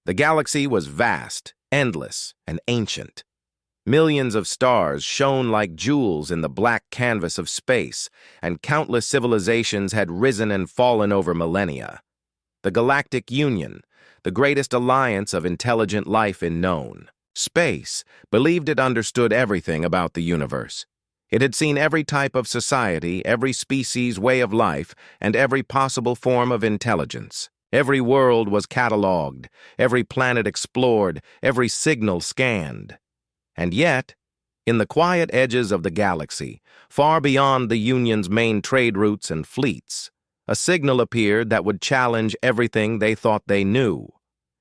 The galaxy was vast, endless, and ancient. Millions of stars shone like jewels in the black canvas of space, and countless civilizations had risen and fallen over millennia. The Galactic Union, the greatest alliance of intelligent life in known space, believed it understood everything about the universe. It had seen every type of society, every species' way of life, and every possible form of intelligence. Every world was catalogued, every planet explored, every signal scanned. And yet, in the quiet edges of the galaxy, far beyond the Union's main trade routes and fleets, a signal appeared that would challenge everything they thought they knew.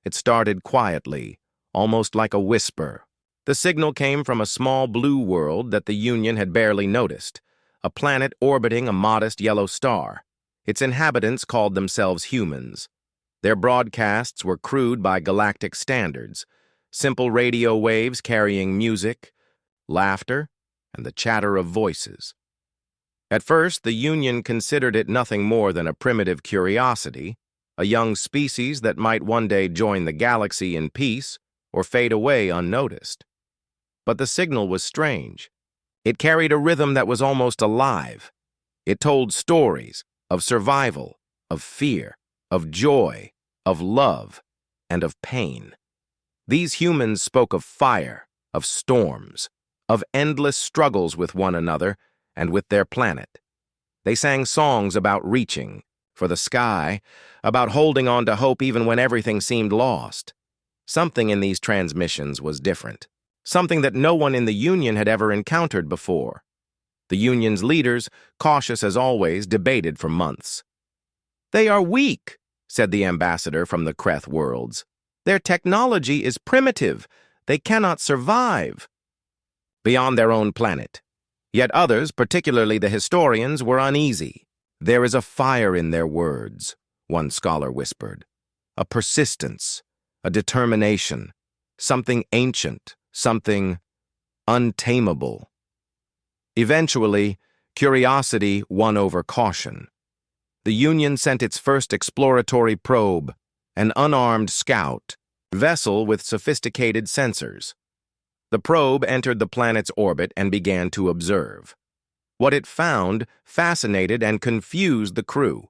It started quietly, almost like a whisper. The signal came from a small blue world that the Union had barely noticed, a planet orbiting a modest yellow star. Its inhabitants called themselves humans. Their broadcasts were crude by galactic standards, simple radio waves carrying music, laughter, and the chatter of voices. At first, the Union considered it nothing more than a primitive curiosity, a young species that might one day join the galaxy in peace or fade away unnoticed. But the signal was strange. It carried a rhythm that was almost alive. It told stories of survival, of fear, of joy, of love, and of pain. These humans spoke of fire, of storms, of endless struggles with one another and with their planet. They sang songs about reaching for the sky, about holding on to hope even when everything seemed lost. Something in these transmissions was different, something that no one in the Union had ever encountered before. The Union's leaders, cautious as always, debated for months. "They are weak," said the ambassador from the Kreth worlds. "Their technology is primitive. They cannot survive." Beyond their own planet. Yet others, particularly the historians, were uneasy. "There is a fire in their words," one scholar whispered. "A persistence, a determination, something ancient, something untamable." Eventually, curiosity won over caution. The Union sent its first exploratory probe, an unarmed scout vessel with sophisticated sensors. The probe entered the planet's orbit and began to observe. What it found fascinated and confused the crew.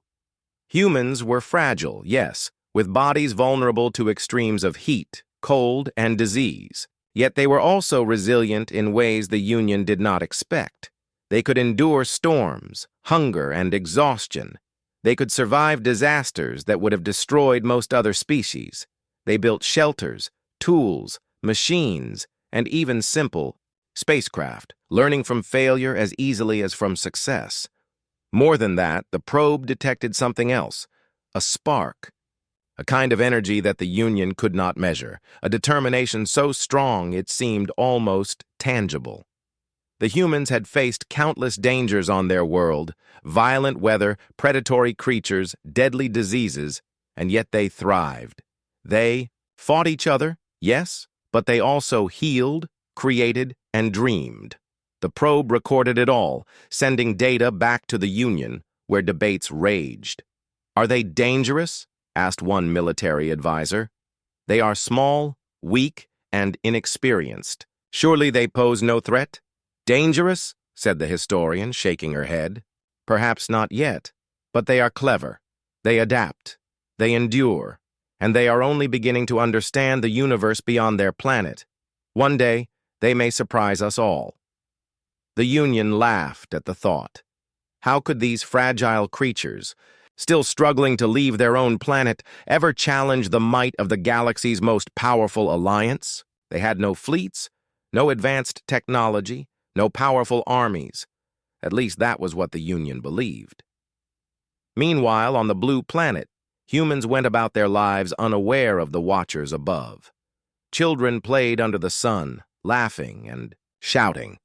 Humans were fragile, yes, with bodies vulnerable to extremes of heat, cold, and disease. Yet they were also resilient in ways the Union did not expect. They could endure storms, hunger, and exhaustion. They could survive disasters that would have destroyed most other species. They built shelters, tools, machines, and even simple spacecraft, learning from failure as easily as from success. More than that, the probe detected something else, a spark, a kind of energy that the Union could not measure, a determination so strong it seemed almost tangible. The humans had faced countless dangers on their world, violent weather, predatory creatures, deadly diseases, and yet they thrived. They fought each other, yes, but they also healed, created, and dreamed. The probe recorded it all, sending data back to the Union, where debates raged. "Are they dangerous?" asked one military advisor. "They are small, weak, and inexperienced. Surely they pose no threat?" "Dangerous?" said the historian, shaking her head. "Perhaps not yet, but they are clever. They adapt. They endure. And they are only beginning to understand the universe beyond their planet. One day, they may surprise us all." The Union laughed at the thought. How could these fragile creatures, still struggling to leave their own planet, ever challenge the might of the galaxy's most powerful alliance? They had no fleets, no advanced technology, no powerful armies. At least that was what the Union believed. Meanwhile, on the blue planet, humans went about their lives unaware of the watchers above. Children played under the sun, laughing and shouting.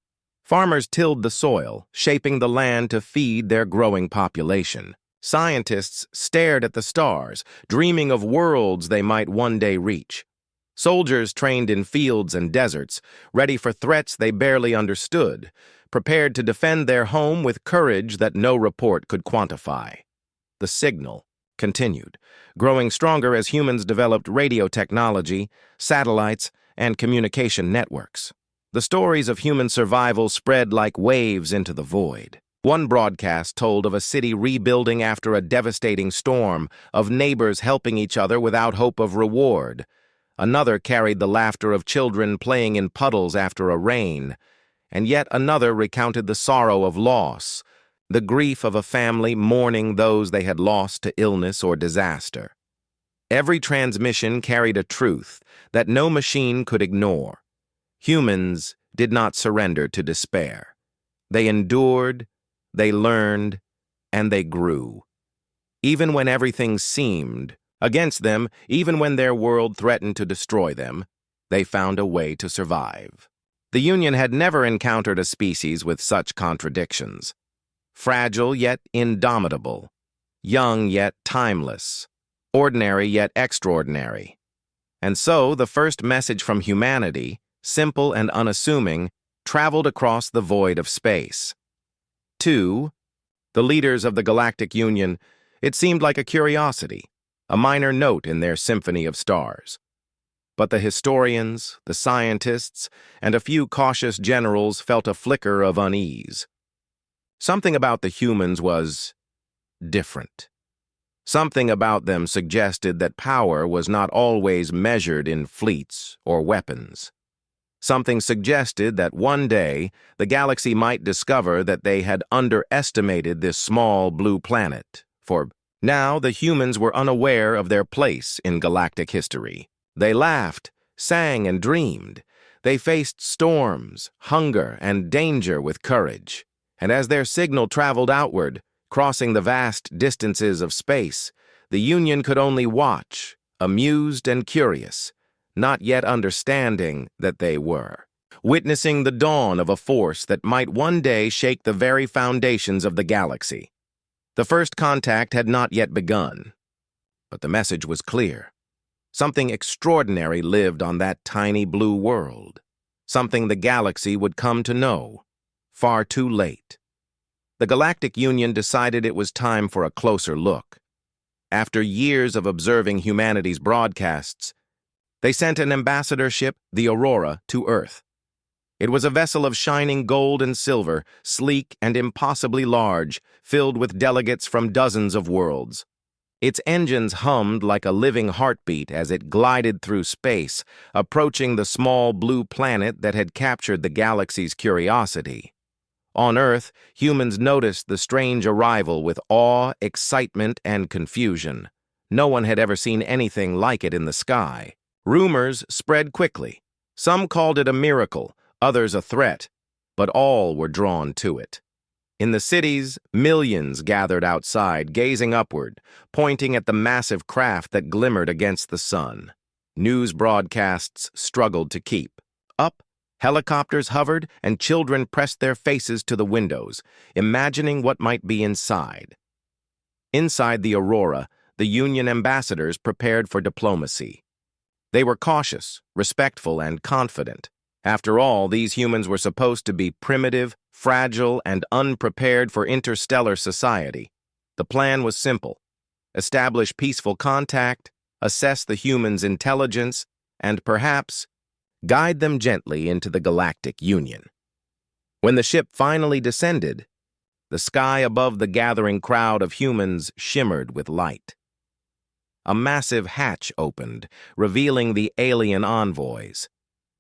Farmers tilled the soil, shaping the land to feed their growing population. Scientists stared at the stars, dreaming of worlds they might one day reach. Soldiers trained in fields and deserts, ready for threats they barely understood, prepared to defend their home with courage that no report could quantify. The signal, continued, growing stronger as humans developed radio technology, satellites, and communication networks. The stories of human survival spread like waves into the void. One broadcast told of a city rebuilding after a devastating storm, of neighbors helping each other without hope of reward. Another carried the laughter of children playing in puddles after a rain. And yet another recounted the sorrow of loss, the grief of a family mourning those they had lost to illness or disaster. Every transmission carried a truth that no machine could ignore. Humans did not surrender to despair. They endured, they learned, and they grew. Even when everything seemed against them, even when their world threatened to destroy them, they found a way to survive. The Union had never encountered a species with such contradictions. Fragile yet indomitable, young yet timeless, ordinary yet extraordinary. And so the first message from humanity, simple and unassuming, traveled across the void of space. To the leaders of the Galactic Union, it seemed like a curiosity, a minor note in their symphony of stars. But the historians, the scientists, and a few cautious generals felt a flicker of unease. Something about the humans was different. Something about them suggested that power was not always measured in fleets or weapons. Something suggested that one day the galaxy might discover that they had underestimated this small blue planet, for now the humans were unaware of their place in galactic history. They laughed, sang, and dreamed. They faced storms, hunger, and danger with courage. And as their signal traveled outward, crossing the vast distances of space, the Union could only watch, amused and curious, not yet understanding that they were, witnessing the dawn of a force that might one day shake the very foundations of the galaxy. The first contact had not yet begun, but the message was clear. Something extraordinary lived on that tiny blue world, something the galaxy would come to know, far too late. The Galactic Union decided it was time for a closer look. After years of observing humanity's broadcasts, they sent an ambassador ship, the Aurora, to Earth. It was a vessel of shining gold and silver, sleek and impossibly large, filled with delegates from dozens of worlds. Its engines hummed like a living heartbeat as it glided through space, approaching the small blue planet that had captured the galaxy's curiosity. On Earth, humans noticed the strange arrival with awe, excitement, and confusion. No one had ever seen anything like it in the sky. Rumors spread quickly. Some called it a miracle, others a threat, but all were drawn to it. In the cities, millions gathered outside, gazing upward, pointing at the massive craft that glimmered against the sun. News broadcasts struggled to keep up. Helicopters hovered, and children pressed their faces to the windows, imagining what might be inside. Inside the Aurora, the Union ambassadors prepared for diplomacy. They were cautious, respectful, and confident. After all, these humans were supposed to be primitive, fragile, and unprepared for interstellar society. The plan was simple: establish peaceful contact, assess the humans' intelligence, and perhaps guide them gently into the Galactic Union. When the ship finally descended, the sky above the gathering crowd of humans shimmered with light. A massive hatch opened, revealing the alien envoys.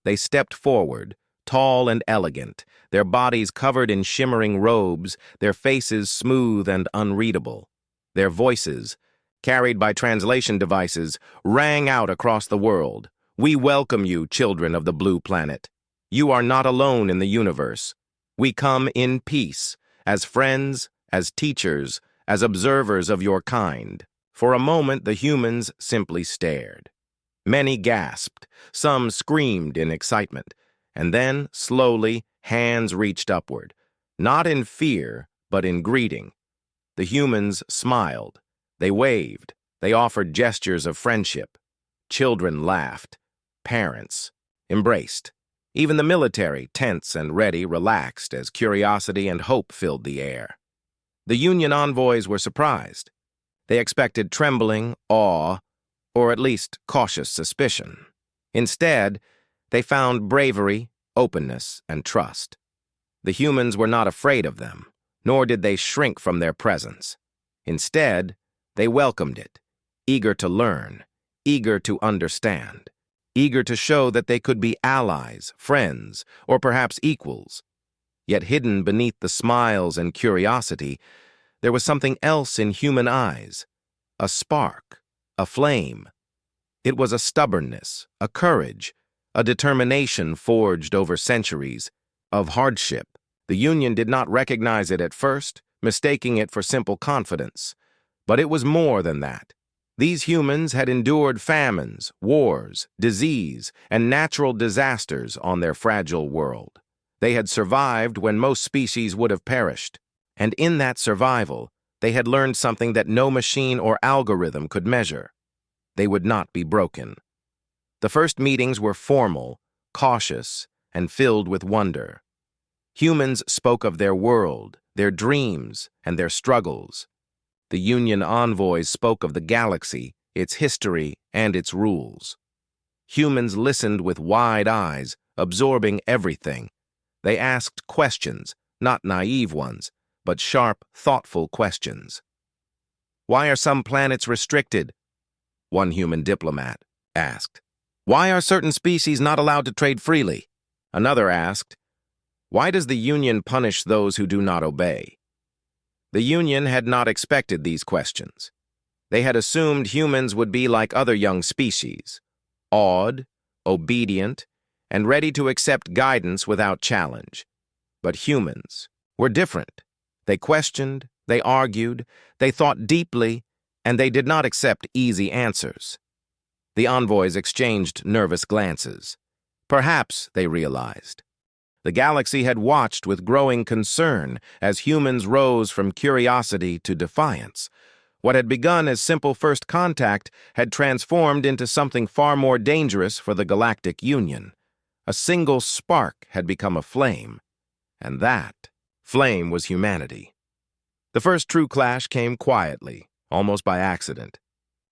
They stepped forward, tall and elegant, their bodies covered in shimmering robes, their faces smooth and unreadable. Their voices, carried by translation devices, rang out across the world. "We welcome you, children of the blue planet. You are not alone in the universe. We come in peace, as friends, as teachers, as observers of your kind." For a moment, the humans simply stared. Many gasped, some screamed in excitement, and then, slowly, hands reached upward, not in fear, but in greeting. The humans smiled. They waved. They offered gestures of friendship. Children laughed. Parents embraced. Even the military, tense and ready, relaxed as curiosity and hope filled the air. The Union envoys were surprised. They expected trembling, awe, or at least cautious suspicion. Instead, they found bravery, openness, and trust. The humans were not afraid of them, nor did they shrink from their presence. Instead, they welcomed it, eager to learn, eager to understand, eager to show that they could be allies, friends, or perhaps equals. Yet hidden beneath the smiles and curiosity, there was something else in human eyes, a spark, a flame. It was a stubbornness, a courage, a determination forged over centuries of hardship. The Union did not recognize it at first, mistaking it for simple confidence. But it was more than that. These humans had endured famines, wars, disease, and natural disasters on their fragile world. They had survived when most species would have perished. And in that survival, they had learned something that no machine or algorithm could measure. They would not be broken. The first meetings were formal, cautious, and filled with wonder. Humans spoke of their world, their dreams, and their struggles. The Union envoys spoke of the galaxy, its history, and its rules. Humans listened with wide eyes, absorbing everything. They asked questions, not naive ones, but sharp, thoughtful questions. Why are some planets restricted? One human diplomat asked. Why are certain species not allowed to trade freely? Another asked, why does the Union punish those who do not obey? The Union had not expected these questions. They had assumed humans would be like other young species, awed, obedient, and ready to accept guidance without challenge. But humans were different. They questioned, they argued, they thought deeply, and they did not accept easy answers. The envoys exchanged nervous glances. Perhaps, they realized, the galaxy had watched with growing concern as humans rose from curiosity to defiance. What had begun as simple first contact had transformed into something far more dangerous for the Galactic Union. A single spark had become a flame, and that flame was humanity. The first true clash came quietly, almost by accident.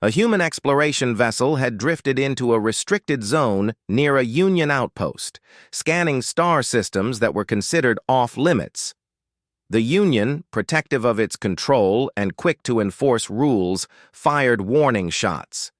A human exploration vessel had drifted into a restricted zone near a Union outpost, scanning star systems that were considered off-limits. The Union, protective of its control and quick to enforce rules, fired warning shots.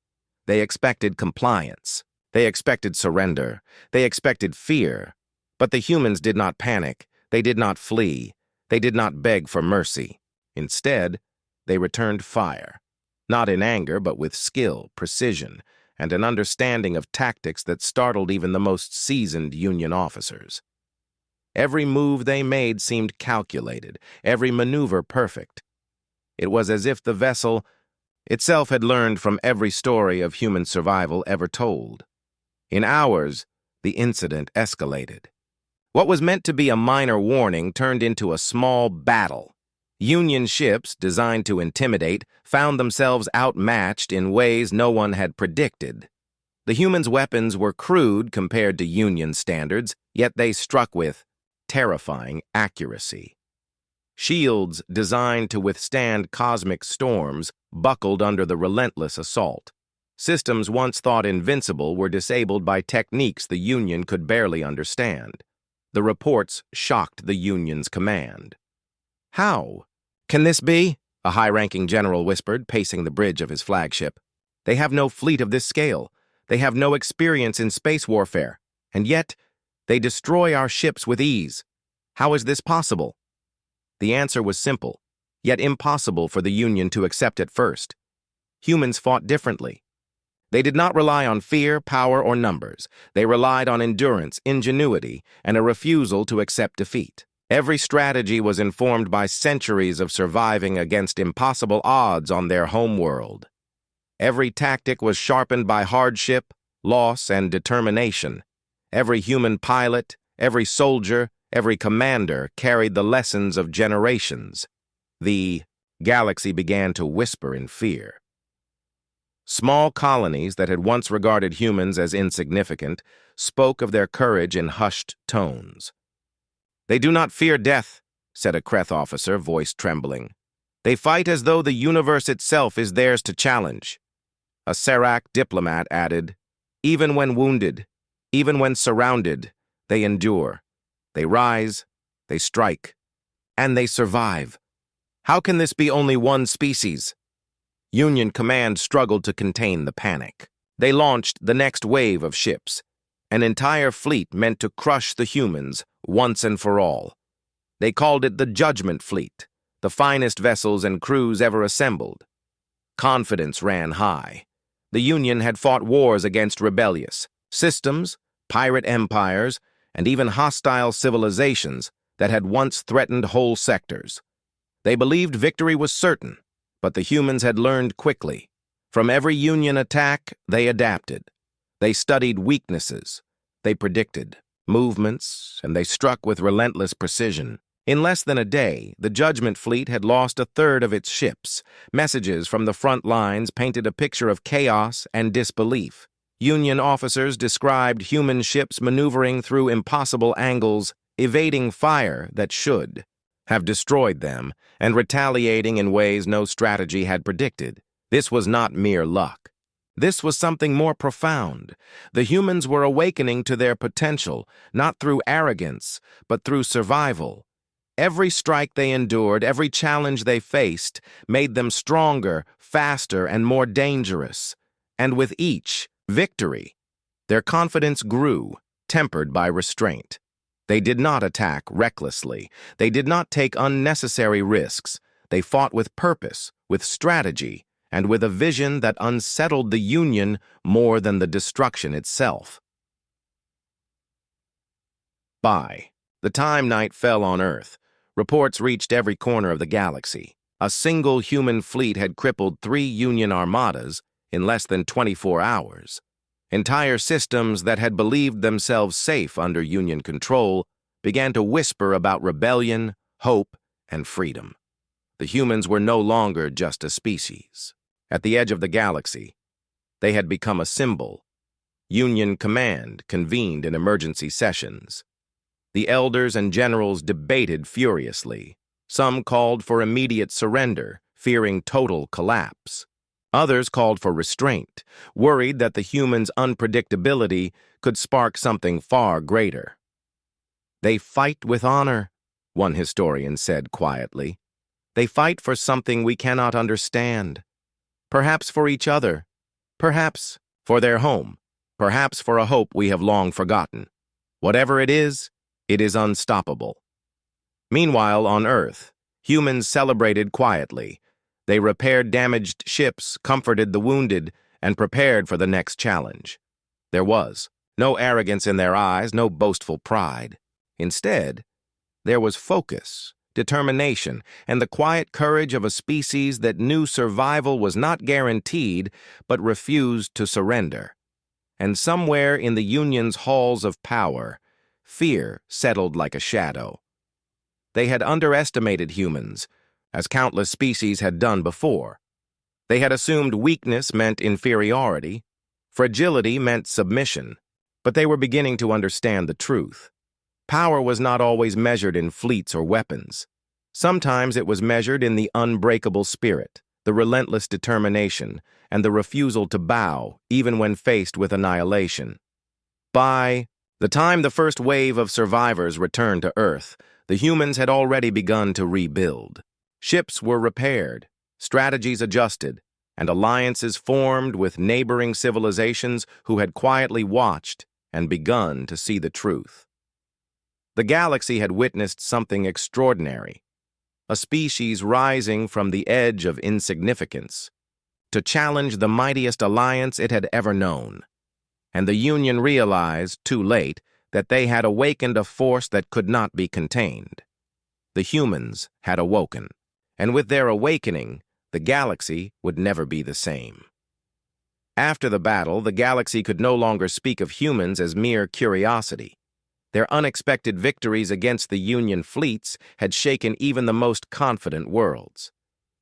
They expected compliance. They expected surrender. They expected fear. But the humans did not panic. They did not flee. They did not beg for mercy. Instead, they returned fire. Not in anger, but with skill, precision, and an understanding of tactics that startled even the most seasoned Union officers. Every move they made seemed calculated, every maneuver perfect. It was as if the vessel itself had learned from every story of human survival ever told. In hours, the incident escalated. What was meant to be a minor warning turned into a small battle. Union ships, designed to intimidate, found themselves outmatched in ways no one had predicted. The humans' weapons were crude compared to Union standards, yet they struck with terrifying accuracy. Shields designed to withstand cosmic storms buckled under the relentless assault. Systems once thought invincible were disabled by techniques the Union could barely understand. The reports shocked the Union's command. How can this be? A high-ranking general whispered, pacing the bridge of his flagship. They have no fleet of this scale. They have no experience in space warfare. And yet, they destroy our ships with ease. How is this possible? The answer was simple, yet impossible for the Union to accept at first. Humans fought differently. They did not rely on fear, power, or numbers. They relied on endurance, ingenuity, and a refusal to accept defeat. Every strategy was informed by centuries of surviving against impossible odds on their home world. Every tactic was sharpened by hardship, loss, and determination. Every human pilot, every soldier, every commander carried the lessons of generations. The galaxy began to whisper in fear. Small colonies that had once regarded humans as insignificant spoke of their courage in hushed tones. They do not fear death, said a Kreth officer, voice trembling. They fight as though the universe itself is theirs to challenge. A Serac diplomat added, even when wounded, even when surrounded, they endure. They rise, they strike, and they survive. How can this be only one species? Union Command struggled to contain the panic. They launched the next wave of ships, an entire fleet meant to crush the humans once and for all. They called it the Judgment Fleet, the finest vessels and crews ever assembled. Confidence ran high. The Union had fought wars against rebellious systems, pirate empires, and even hostile civilizations that had once threatened whole sectors. They believed victory was certain, but the humans had learned quickly. From every Union attack, they adapted. They studied weaknesses. They predicted movements, and they struck with relentless precision. In less than a day, the Judgment Fleet had lost a third of its ships. Messages from the front lines painted a picture of chaos and disbelief. Union officers described human ships maneuvering through impossible angles, evading fire that should have destroyed them, and retaliating in ways no strategy had predicted. This was not mere luck. This was something more profound. The humans were awakening to their potential, not through arrogance, but through survival. Every strike they endured, every challenge they faced, made them stronger, faster, and more dangerous. And with each victory, their confidence grew, tempered by restraint. They did not attack recklessly. They did not take unnecessary risks. They fought with purpose, with strategy, and with a vision that unsettled the Union more than the destruction itself. By the time night fell on Earth, reports reached every corner of the galaxy. A single human fleet had crippled 3 Union armadas in less than 24 hours. Entire systems that had believed themselves safe under Union control began to whisper about rebellion, hope, and freedom. The humans were no longer just a species. At the edge of the galaxy, they had become a symbol. Union Command convened in emergency sessions. The elders and generals debated furiously. Some called for immediate surrender, fearing total collapse. Others called for restraint, worried that the humans' unpredictability could spark something far greater. They fight with honor, one historian said quietly. They fight for something we cannot understand. Perhaps for each other, perhaps for their home, perhaps for a hope we have long forgotten. Whatever it is unstoppable. Meanwhile, on Earth, humans celebrated quietly. They repaired damaged ships, comforted the wounded, and prepared for the next challenge. There was no arrogance in their eyes, no boastful pride. Instead, there was focus, determination, and the quiet courage of a species that knew survival was not guaranteed but refused to surrender. And somewhere in the Union's halls of power, fear settled like a shadow. They had underestimated humans, as countless species had done before. They had assumed weakness meant inferiority, fragility meant submission, but they were beginning to understand the truth. Power was not always measured in fleets or weapons. Sometimes it was measured in the unbreakable spirit, the relentless determination, and the refusal to bow even when faced with annihilation. By the time the first wave of survivors returned to Earth, the humans had already begun to rebuild. Ships were repaired, strategies adjusted, and alliances formed with neighboring civilizations who had quietly watched and begun to see the truth. The galaxy had witnessed something extraordinary, a species rising from the edge of insignificance to challenge the mightiest alliance it had ever known. And the Union realized, too late, that they had awakened a force that could not be contained. The humans had awoken, and with their awakening, the galaxy would never be the same. After the battle, the galaxy could no longer speak of humans as mere curiosity. Their unexpected victories against the Union fleets had shaken even the most confident worlds.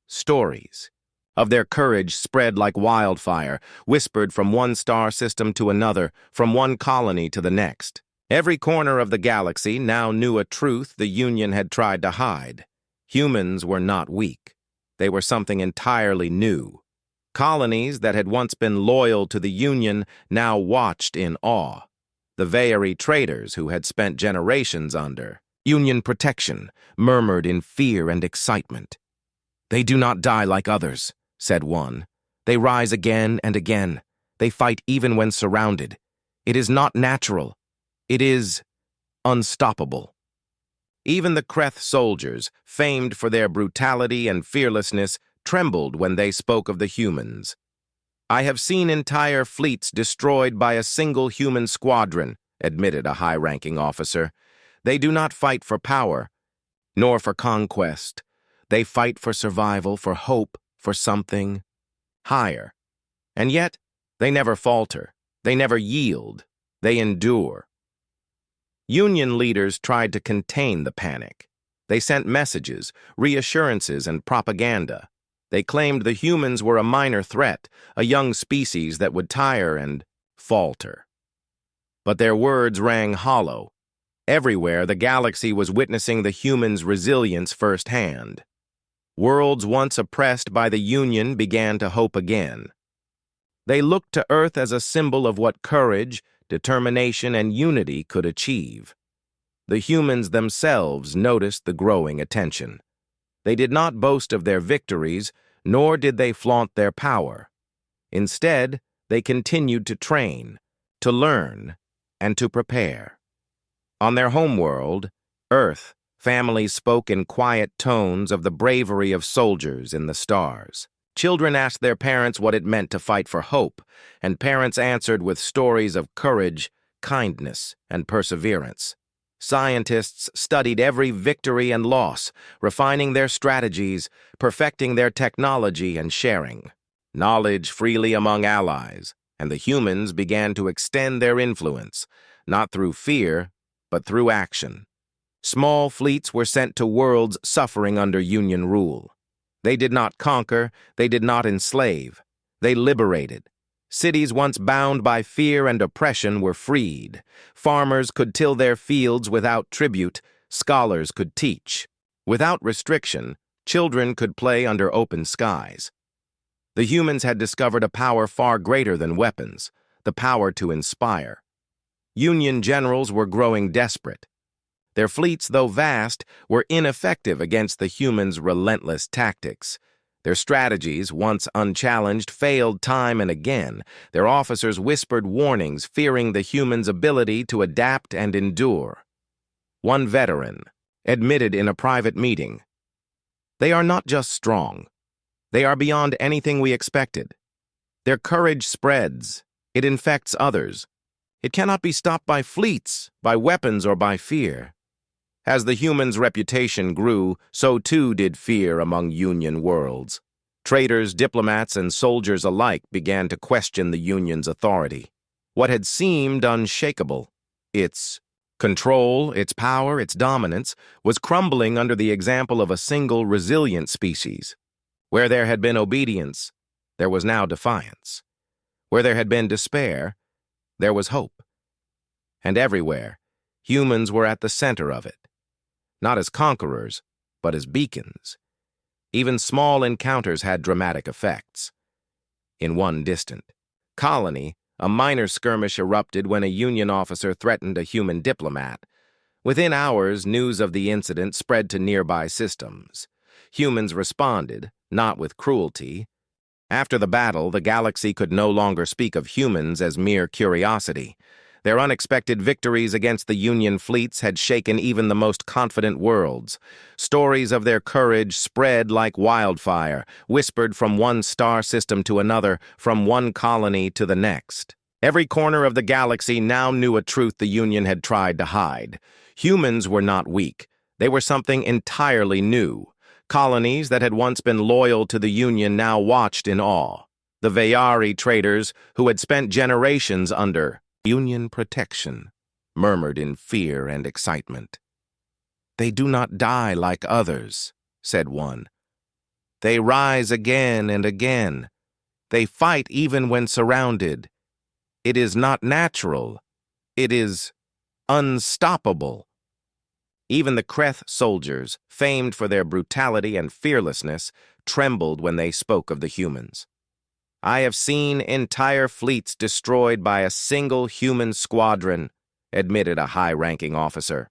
Stories of their courage spread like wildfire, whispered from one star system to another, from one colony to the next. Every corner of the galaxy now knew a truth the Union had tried to hide. Humans were not weak. They were something entirely new. Colonies that had once been loyal to the Union now watched in awe. The very traders who had spent generations under Union protection murmured in fear and excitement. "They do not die like others," said one. "They rise again and again. They fight even when surrounded. It is not natural. It is unstoppable." Even the Kreth soldiers, famed for their brutality and fearlessness, trembled when they spoke of the humans. "I have seen entire fleets destroyed by a single human squadron," admitted a high-ranking officer. "They do not fight for power, nor for conquest. They fight for survival, for hope, for something higher. And yet, they never falter. They never yield. They endure." Union leaders tried to contain the panic. They sent messages, reassurances, and propaganda. They claimed the humans were a minor threat, a young species that would tire and falter. But their words rang hollow. Everywhere, the galaxy was witnessing the humans' resilience firsthand. Worlds once oppressed by the Union began to hope again. They looked to Earth as a symbol of what courage, determination, and unity could achieve. The humans themselves noticed the growing attention. They did not boast of their victories, nor did they flaunt their power. Instead, they continued to train, to learn, and to prepare. On their homeworld, Earth, families spoke in quiet tones of the bravery of soldiers in the stars. Children asked their parents what it meant to fight for hope, and parents answered with stories of courage, kindness, and perseverance. Scientists studied every victory and loss, refining their strategies, perfecting their technology, and sharing knowledge freely among allies, and the humans began to extend their influence, not through fear, but through action. Small fleets were sent to worlds suffering under Union rule. They did not conquer, they did not enslave, they liberated. Cities once bound by fear and oppression were freed. Farmers could till their fields without tribute, scholars could teach. Without restriction, children could play under open skies. The humans had discovered a power far greater than weapons, the power to inspire. Union generals were growing desperate. Their fleets, though vast, were ineffective against the humans' relentless tactics. Their strategies, once unchallenged, failed time and again. Their officers whispered warnings, fearing the humans' ability to adapt and endure. One veteran admitted in a private meeting, "They are not just strong. They are beyond anything we expected. Their courage spreads. It infects others. It cannot be stopped by fleets, by weapons, or by fear." As the humans' reputation grew, so too did fear among Union worlds. Traders, diplomats, and soldiers alike began to question the Union's authority. What had seemed unshakable, its control, its power, its dominance, was crumbling under the example of a single resilient species. Where there had been obedience, there was now defiance. Where there had been despair, there was hope. And everywhere, humans were at the center of it. Not as conquerors, but as beacons. Even small encounters had dramatic effects. In one distant colony, a minor skirmish erupted when a Union officer threatened a human diplomat. Within hours, news of the incident spread to nearby systems. Humans responded, not with cruelty. After the battle, the galaxy could no longer speak of humans as mere curiosity. Their unexpected victories against the Union fleets had shaken even the most confident worlds. Stories of their courage spread like wildfire, whispered from one star system to another, from one colony to the next. Every corner of the galaxy now knew a truth the Union had tried to hide. Humans were not weak. They were something entirely new. Colonies that had once been loyal to the Union now watched in awe. The Veyari traders, who had spent generations under Union protection, murmured in fear and excitement. "They do not die like others," said one. "They rise again and again. They fight even when surrounded. It is not natural. It is unstoppable." Even the Kreth soldiers, famed for their brutality and fearlessness, trembled when they spoke of the humans. "I have seen entire fleets destroyed by a single human squadron," admitted a high-ranking officer.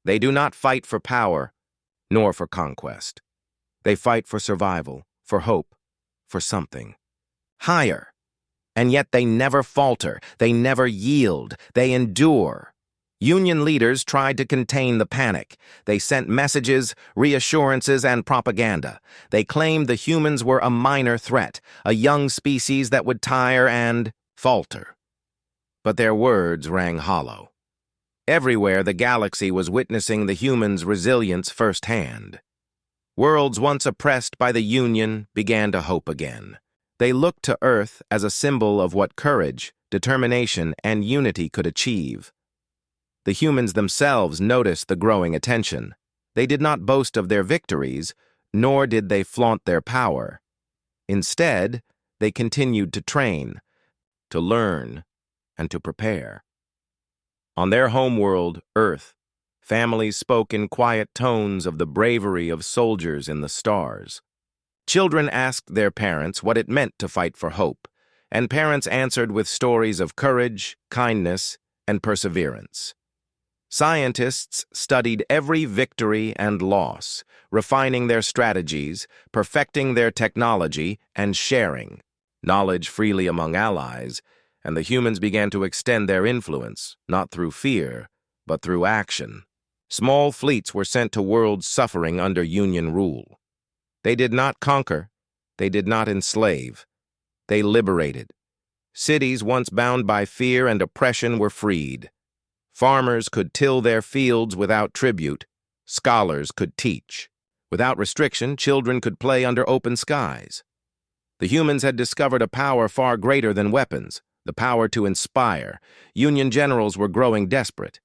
"They do not fight for power, nor for conquest. They fight for survival, for hope, for something higher. And yet they never falter, they never yield, they endure." Union leaders tried to contain the panic. They sent messages, reassurances, and propaganda. They claimed the humans were a minor threat, a young species that would tire and falter. But their words rang hollow. Everywhere the galaxy was witnessing the humans' resilience firsthand. Worlds once oppressed by the Union began to hope again. They looked to Earth as a symbol of what courage, determination, and unity could achieve. The humans themselves noticed the growing attention. They did not boast of their victories, nor did they flaunt their power. Instead, they continued to train, to learn, and to prepare. On their homeworld, Earth, families spoke in quiet tones of the bravery of soldiers in the stars. Children asked their parents what it meant to fight for hope, and parents answered with stories of courage, kindness, and perseverance. Scientists studied every victory and loss, refining their strategies, perfecting their technology, and sharing knowledge freely among allies, and the humans began to extend their influence, not through fear, but through action. Small fleets were sent to worlds suffering under Union rule. They did not conquer, they did not enslave, they liberated. Cities once bound by fear and oppression were freed. Farmers could till their fields without tribute. Scholars could teach. Without restriction, children could play under open skies. The humans had discovered a power far greater than weapons, the power to inspire. Union generals were growing desperate.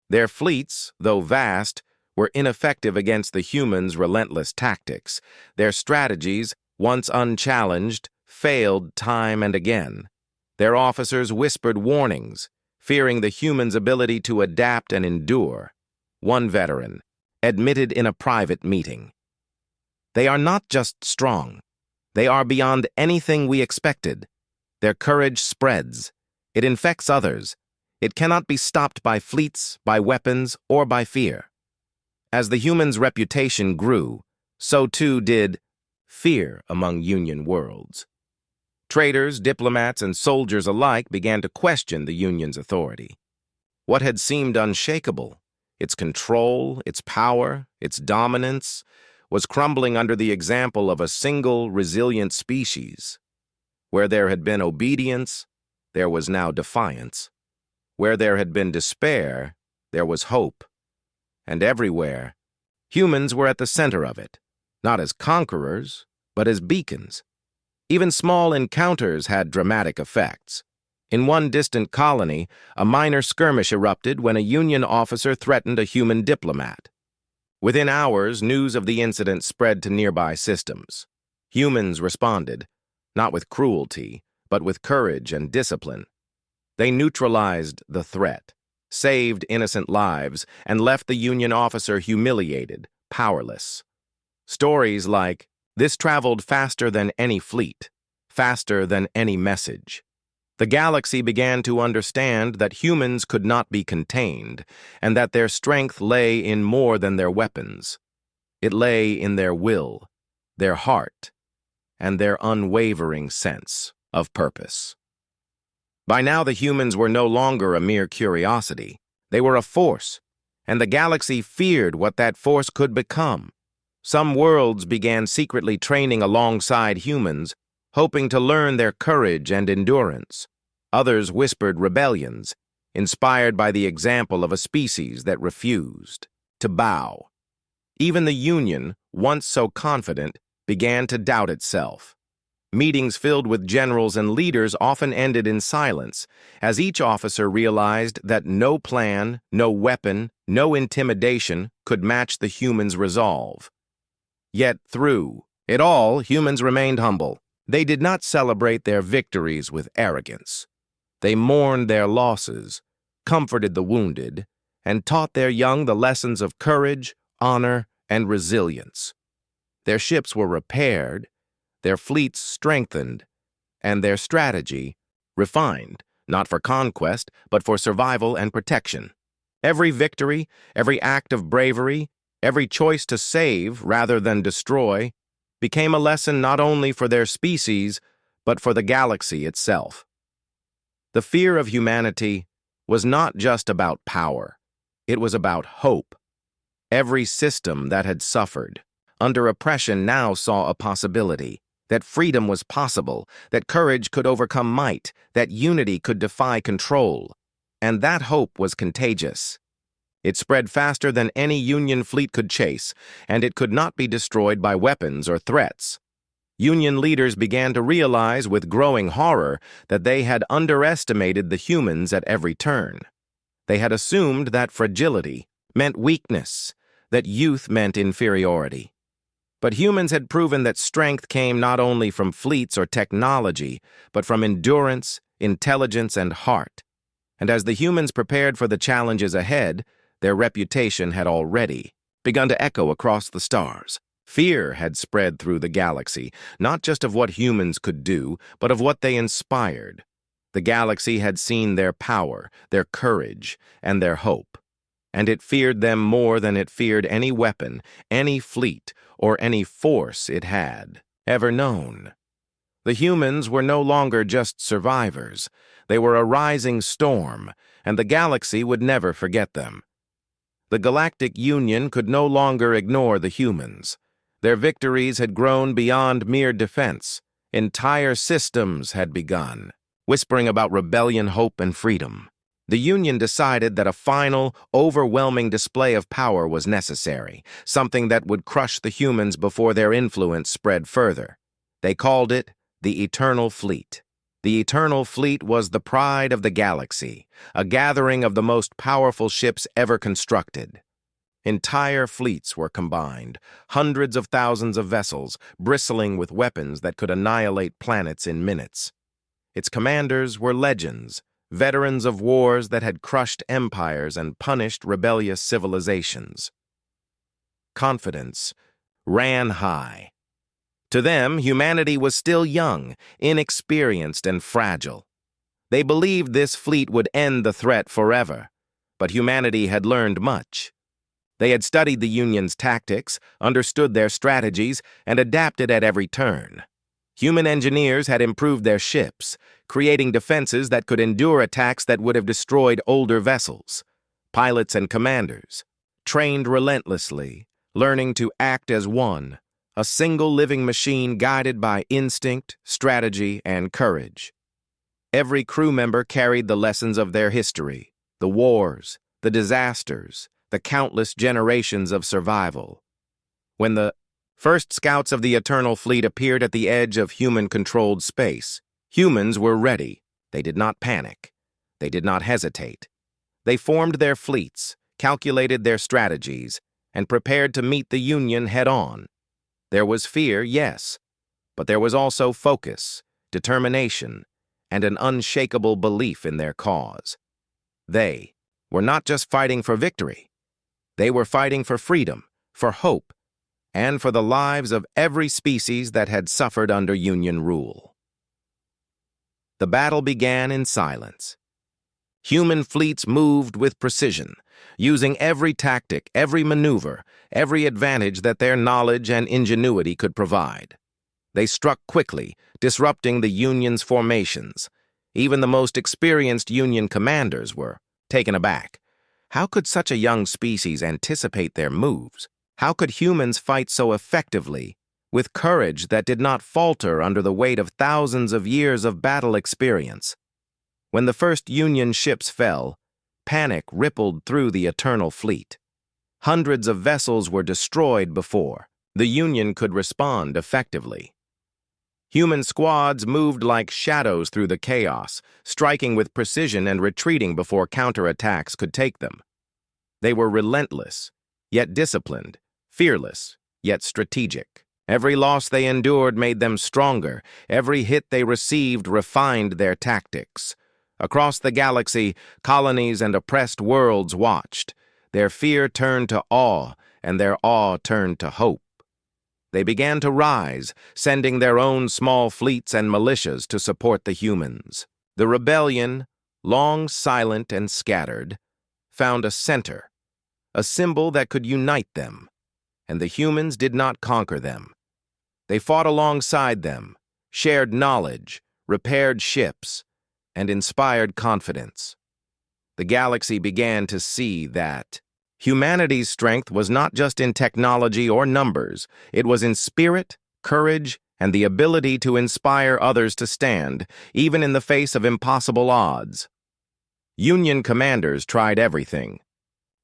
Their fleets, though vast, were ineffective against the humans' relentless tactics. Their strategies, once unchallenged, failed time and again. Their officers whispered warnings, fearing the humans' ability to adapt and endure. One veteran admitted in a private meeting, "They are not just strong. They are beyond anything we expected. Their courage spreads. It infects others. It cannot be stopped by fleets, by weapons, or by fear." As the humans' reputation grew, so too did fear among Union worlds. Traders, diplomats, and soldiers alike began to question the Union's authority. What had seemed unshakable, its control, its power, its dominance, was crumbling under the example of a single, resilient species. Where there had been obedience, there was now defiance. Where there had been despair, there was hope. And everywhere, humans were at the center of it, not as conquerors, but as beacons. Even small encounters had dramatic effects. In one distant colony, a minor skirmish erupted when a Union officer threatened a human diplomat. Within hours, news of the incident spread to nearby systems. Humans responded, not with cruelty, but with courage and discipline. They neutralized the threat, saved innocent lives, and left the Union officer humiliated, powerless. Stories like, "This traveled faster than any fleet, faster than any message." The galaxy began to understand that humans could not be contained, and that their strength lay in more than their weapons. It lay in their will, their heart, and their unwavering sense of purpose. By now, the humans were no longer a mere curiosity. They were a force, and the galaxy feared what that force could become. Some worlds began secretly training alongside humans, hoping to learn their courage and endurance. Others whispered rebellions, inspired by the example of a species that refused to bow. Even the Union, once so confident, began to doubt itself. Meetings filled with generals and leaders often ended in silence, as each officer realized that no plan, no weapon, no intimidation could match the humans' resolve. Yet through it all, humans remained humble. They did not celebrate their victories with arrogance. They mourned their losses, comforted the wounded, and taught their young the lessons of courage, honor, and resilience. Their ships were repaired, their fleets strengthened, and their strategy refined, not for conquest, but for survival and protection. Every victory, every act of bravery, every choice to save rather than destroy became a lesson not only for their species, but for the galaxy itself. The fear of humanity was not just about power. It was about hope. Every system that had suffered under oppression now saw a possibility, that freedom was possible, that courage could overcome might, that unity could defy control. And that hope was contagious. It spread faster than any Union fleet could chase, and it could not be destroyed by weapons or threats. Union leaders began to realize with growing horror that they had underestimated the humans at every turn. They had assumed that fragility meant weakness, that youth meant inferiority. But humans had proven that strength came not only from fleets or technology, but from endurance, intelligence, and heart. And as the humans prepared for the challenges ahead, their reputation had already begun to echo across the stars. Fear had spread through the galaxy, not just of what humans could do, but of what they inspired. The galaxy had seen their power, their courage, and their hope. And it feared them more than it feared any weapon, any fleet, or any force it had ever known. The humans were no longer just survivors. They were a rising storm, and the galaxy would never forget them. The Galactic Union could no longer ignore the humans. Their victories had grown beyond mere defense. Entire systems had begun, whispering about rebellion, hope, and freedom. The Union decided that a final, overwhelming display of power was necessary, something that would crush the humans before their influence spread further. They called it the Eternal Fleet. The Eternal Fleet was the pride of the galaxy, a gathering of the most powerful ships ever constructed. Entire fleets were combined, hundreds of thousands of vessels, bristling with weapons that could annihilate planets in minutes. Its commanders were legends, veterans of wars that had crushed empires and punished rebellious civilizations. Confidence ran high. To them, humanity was still young, inexperienced, and fragile. They believed this fleet would end the threat forever, but humanity had learned much. They had studied the Union's tactics, understood their strategies, and adapted at every turn. Human engineers had improved their ships, creating defenses that could endure attacks that would have destroyed older vessels. Pilots and commanders trained relentlessly, learning to act as one, a single living machine guided by instinct, strategy, and courage. Every crew member carried the lessons of their history, the wars, the disasters, the countless generations of survival. When the first scouts of the Eternal Fleet appeared at the edge of human-controlled space, humans were ready. They did not panic. They did not hesitate. They formed their fleets, calculated their strategies, and prepared to meet the Union head-on. There was fear, yes, but there was also focus, determination, and an unshakable belief in their cause. They were not just fighting for victory. They were fighting for freedom, for hope, and for the lives of every species that had suffered under Union rule. The battle began in silence. Human fleets moved with precision, using every tactic, every maneuver, every advantage that their knowledge and ingenuity could provide. They struck quickly, disrupting the Union's formations. Even the most experienced Union commanders were taken aback. How could such a young species anticipate their moves? How could humans fight so effectively, with courage that did not falter under the weight of thousands of years of battle experience? When the first Union ships fell, panic rippled through the Eternal Fleet. Hundreds of vessels were destroyed before the Union could respond effectively. Human squads moved like shadows through the chaos, striking with precision and retreating before counterattacks could take them. They were relentless, yet disciplined, fearless, yet strategic. Every loss they endured made them stronger. Every hit they received refined their tactics. Across the galaxy, colonies and oppressed worlds watched. Their fear turned to awe, and their awe turned to hope. They began to rise, sending their own small fleets and militias to support the humans. The rebellion, long silent and scattered, found a center, a symbol that could unite them, and the humans did not conquer them. They fought alongside them, shared knowledge, repaired ships, and inspired confidence. The galaxy began to see that humanity's strength was not just in technology or numbers, it was in spirit, courage, and the ability to inspire others to stand, even in the face of impossible odds. Union commanders tried everything.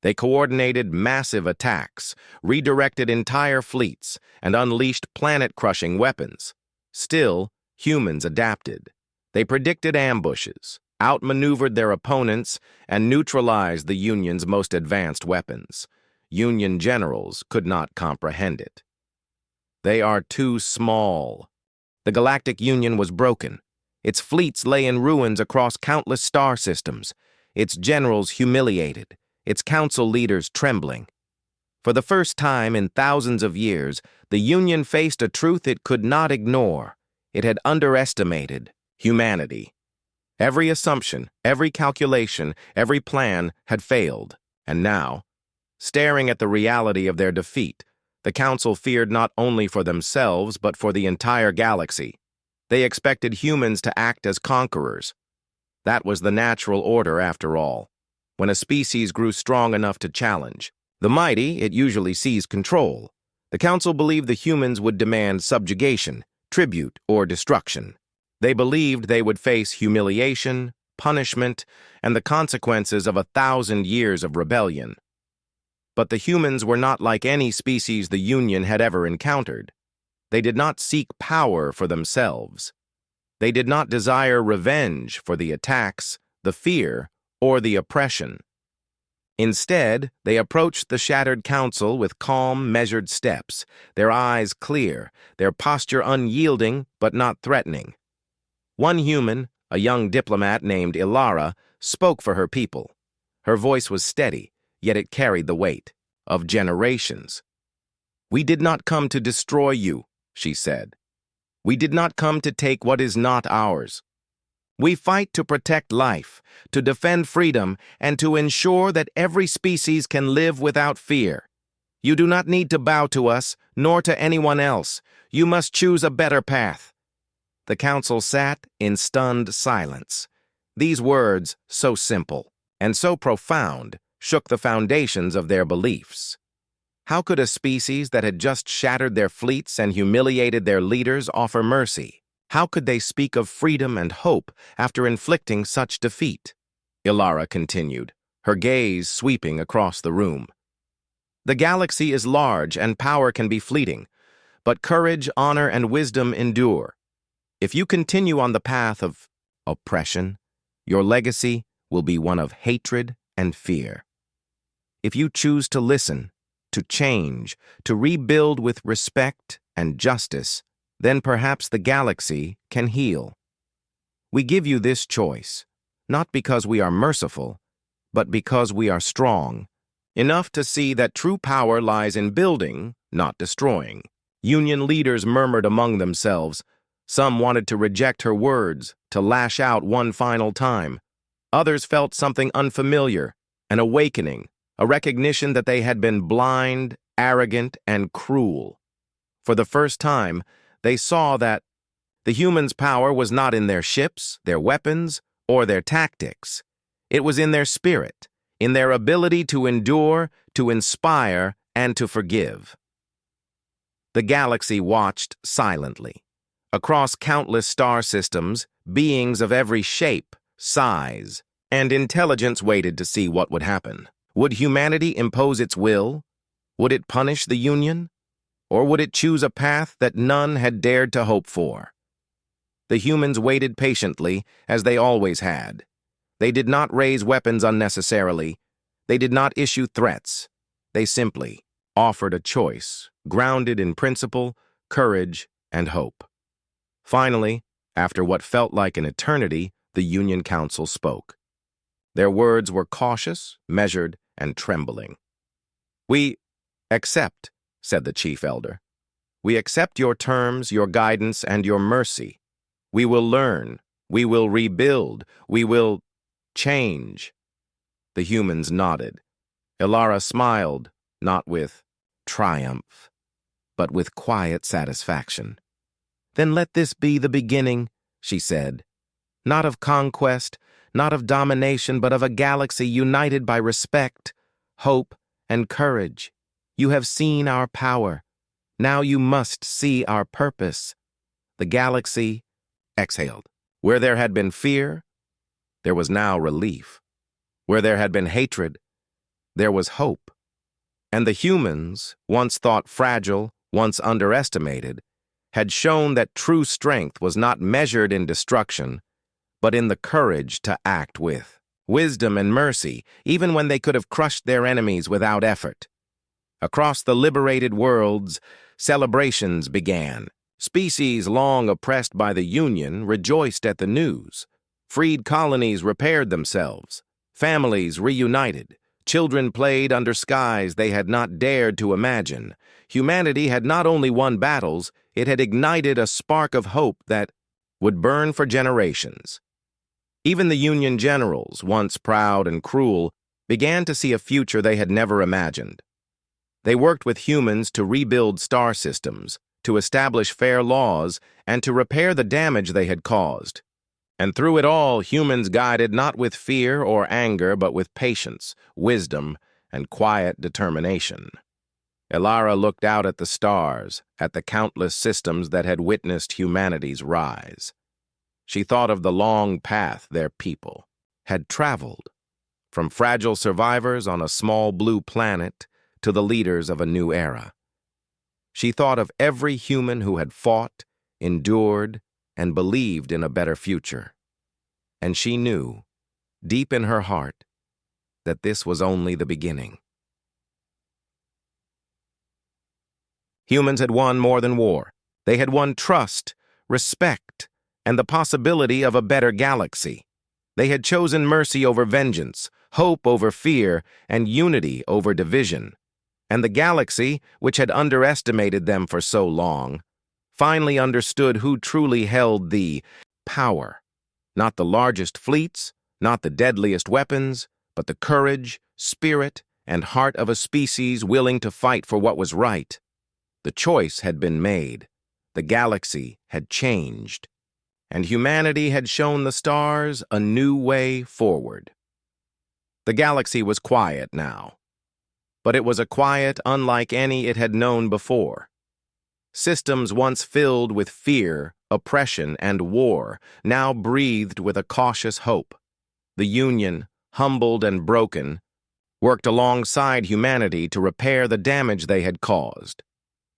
They coordinated massive attacks, redirected entire fleets, and unleashed planet-crushing weapons. Still, humans adapted. They predicted ambushes, outmaneuvered their opponents, and neutralized the Union's most advanced weapons. Union generals could not comprehend it. They are too small. The Galactic Union was broken. Its fleets lay in ruins across countless star systems, its generals humiliated, its council leaders trembling. For the first time in thousands of years, the Union faced a truth it could not ignore. It had underestimated humanity. Every assumption, every calculation, every plan had failed. And now, staring at the reality of their defeat, the Council feared not only for themselves but for the entire galaxy. They expected humans to act as conquerors. That was the natural order, after all. When a species grew strong enough to challenge the mighty, it usually seized control. The Council believed the humans would demand subjugation, tribute, or destruction. They believed they would face humiliation, punishment, and the consequences of 1,000 years of rebellion. But the humans were not like any species the Union had ever encountered. They did not seek power for themselves. They did not desire revenge for the attacks, the fear, or the oppression. Instead, they approached the shattered council with calm, measured steps, their eyes clear, their posture unyielding but not threatening. One human, a young diplomat named Ilara, spoke for her people. Her voice was steady, yet it carried the weight of generations. "We did not come to destroy you," she said. "We did not come to take what is not ours. We fight to protect life, to defend freedom, and to ensure that every species can live without fear. You do not need to bow to us, nor to anyone else. You must choose a better path." The council sat in stunned silence. These words, so simple and so profound, shook the foundations of their beliefs. How could a species that had just shattered their fleets and humiliated their leaders offer mercy? How could they speak of freedom and hope after inflicting such defeat? Ilara continued, her gaze sweeping across the room. "The galaxy is large and power can be fleeting, but courage, honor, and wisdom endure. If you continue on the path of oppression, your legacy will be one of hatred and fear. If you choose to listen, to change, to rebuild with respect and justice, then perhaps the galaxy can heal. We give you this choice, not because we are merciful, but because we are strong, enough to see that true power lies in building, not destroying." Union leaders murmured among themselves. Some wanted to reject her words, to lash out one final time. Others felt something unfamiliar, an awakening, a recognition that they had been blind, arrogant, and cruel. For the first time, they saw that the humans' power was not in their ships, their weapons, or their tactics. It was in their spirit, in their ability to endure, to inspire, and to forgive. The galaxy watched silently. Across countless star systems, beings of every shape, size, and intelligence waited to see what would happen. Would humanity impose its will? Would it punish the Union? Or would it choose a path that none had dared to hope for? The humans waited patiently, as they always had. They did not raise weapons unnecessarily. They did not issue threats. They simply offered a choice, grounded in principle, courage, and hope. Finally, after what felt like an eternity, the Union Council spoke. Their words were cautious, measured, and trembling. "We accept," said the chief elder. We accept your terms, your guidance, and your mercy. We will learn. We will rebuild. We will change." The humans nodded. Ilara smiled, not with triumph, but with quiet satisfaction. "Then let this be the beginning," she said. "Not of conquest, not of domination, but of a galaxy united by respect, hope, and courage. You have seen our power. Now you must see our purpose." The galaxy exhaled. Where there had been fear, there was now relief. Where there had been hatred, there was hope. And the humans, once thought fragile, once underestimated, had shown that true strength was not measured in destruction, but in the courage to act with wisdom and mercy, even when they could have crushed their enemies without effort. Across the liberated worlds, celebrations began. Species long oppressed by the Union rejoiced at the news. Freed colonies repaired themselves. Families reunited. Children played under skies they had not dared to imagine. Humanity had not only won battles, it had ignited a spark of hope that would burn for generations. Even the Union generals, once proud and cruel, began to see a future they had never imagined. They worked with humans to rebuild star systems, to establish fair laws, and to repair the damage they had caused. And through it all, humans guided not with fear or anger, but with patience, wisdom, and quiet determination. Ilara looked out at the stars, at the countless systems that had witnessed humanity's rise. She thought of the long path their people had traveled, from fragile survivors on a small blue planet to the leaders of a new era. She thought of every human who had fought, endured, and believed in a better future. And she knew, deep in her heart, that this was only the beginning. Humans had won more than war. They had won trust, respect, and the possibility of a better galaxy. They had chosen mercy over vengeance, hope over fear, and unity over division. And the galaxy, which had underestimated them for so long, finally understood who truly held the power. Not the largest fleets, not the deadliest weapons, but the courage, spirit, and heart of a species willing to fight for what was right. The choice had been made. The galaxy had changed. And humanity had shown the stars a new way forward. The galaxy was quiet now. But it was a quiet unlike any it had known before. Systems once filled with fear, oppression, and war now breathed with a cautious hope. The Union, humbled and broken, worked alongside humanity to repair the damage they had caused.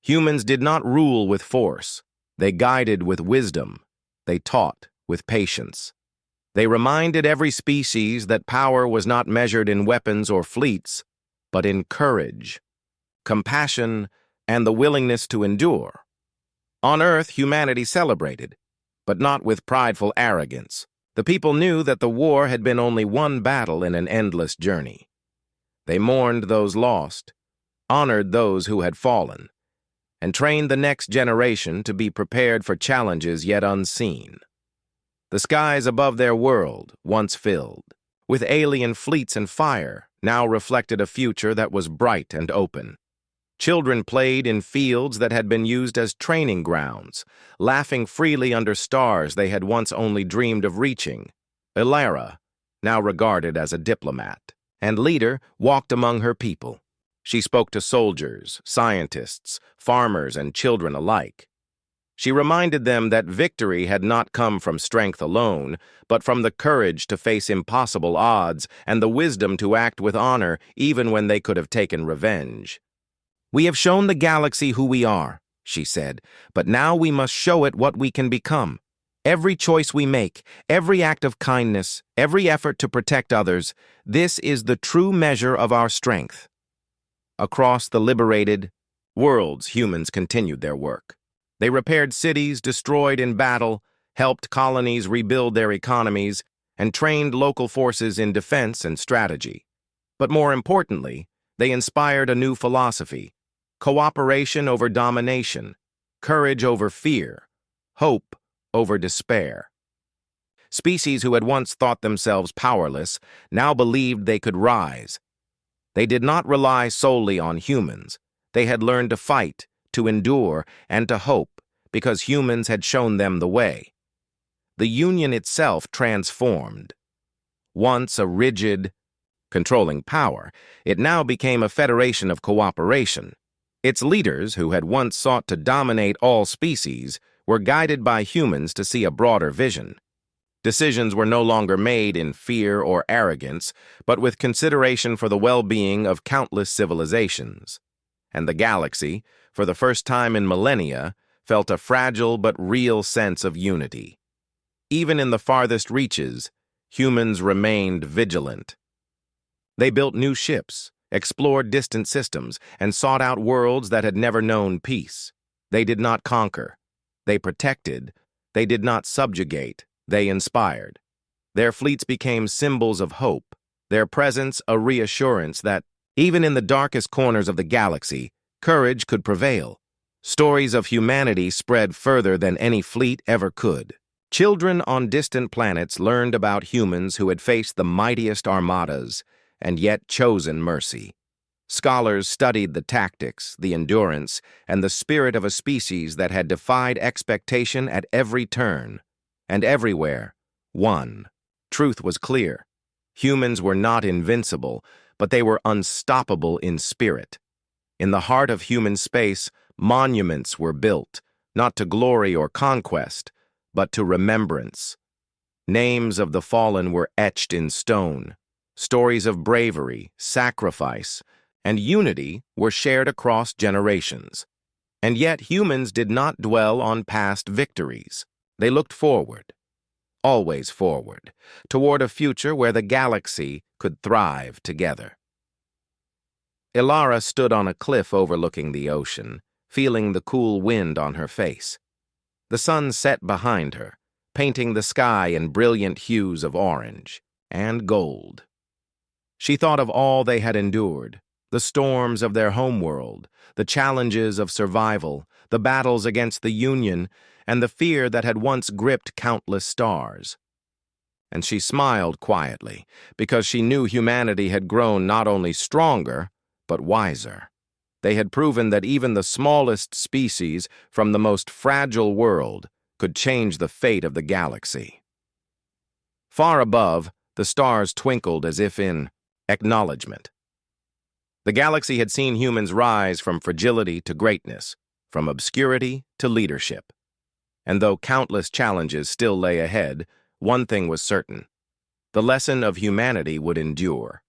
Humans did not rule with force. They guided with wisdom. They taught with patience. They reminded every species that power was not measured in weapons or fleets, but in courage, compassion, and the willingness to endure. On Earth, humanity celebrated, but not with prideful arrogance. The people knew that the war had been only one battle in an endless journey. They mourned those lost, honored those who had fallen, and trained the next generation to be prepared for challenges yet unseen. The skies above their world, once filled with alien fleets and fire, now reflected a future that was bright and open. Children played in fields that had been used as training grounds, laughing freely under stars they had once only dreamed of reaching. Ilara, now regarded as a diplomat and leader, walked among her people. She spoke to soldiers, scientists, farmers, and children alike. She reminded them that victory had not come from strength alone, but from the courage to face impossible odds and the wisdom to act with honor even when they could have taken revenge. "We have shown the galaxy who we are," she said, "but now we must show it what we can become. Every choice we make, every act of kindness, every effort to protect others, this is the true measure of our strength." Across the liberated worlds, humans continued their work. They repaired cities destroyed in battle, helped colonies rebuild their economies, and trained local forces in defense and strategy. But more importantly, they inspired a new philosophy: cooperation over domination, courage over fear, hope over despair. Species who had once thought themselves powerless now believed they could rise. They did not rely solely on humans. They had learned to fight, to endure, and to hope, because humans had shown them the way. The Union itself transformed. Once a rigid, controlling power, it now became a federation of cooperation. Its leaders, who had once sought to dominate all species, were guided by humans to see a broader vision. Decisions were no longer made in fear or arrogance, but with consideration for the well-being of countless civilizations. And the galaxy, for the first time in millennia, felt a fragile but real sense of unity. Even in the farthest reaches, humans remained vigilant. They built new ships, explored distant systems, and sought out worlds that had never known peace. They did not conquer. They protected. They did not subjugate. They inspired. Their fleets became symbols of hope, their presence a reassurance that, even in the darkest corners of the galaxy, courage could prevail. Stories of humanity spread further than any fleet ever could. Children on distant planets learned about humans who had faced the mightiest armadas and yet chosen mercy. Scholars studied the tactics, the endurance, and the spirit of a species that had defied expectation at every turn. And everywhere, one. Truth was clear. Humans were not invincible, but they were unstoppable in spirit. In the heart of human space, monuments were built, not to glory or conquest, but to remembrance. Names of the fallen were etched in stone. Stories of bravery, sacrifice, and unity were shared across generations. And yet humans did not dwell on past victories. They looked forward, always forward, toward a future where the galaxy could thrive together. Ilara stood on a cliff overlooking the ocean, feeling the cool wind on her face. The sun set behind her, painting the sky in brilliant hues of orange and gold. She thought of all they had endured, the storms of their homeworld, the challenges of survival, the battles against the Union, and the fear that had once gripped countless stars. And she smiled quietly, because she knew humanity had grown not only stronger, but wiser. They had proven that even the smallest species from the most fragile world could change the fate of the galaxy. Far above, the stars twinkled as if in acknowledgement. The galaxy had seen humans rise from fragility to greatness, from obscurity to leadership. And though countless challenges still lay ahead, one thing was certain. The lesson of humanity would endure.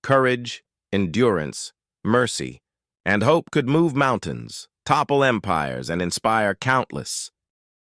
Courage, endurance, mercy, and hope could move mountains, topple empires, and inspire countless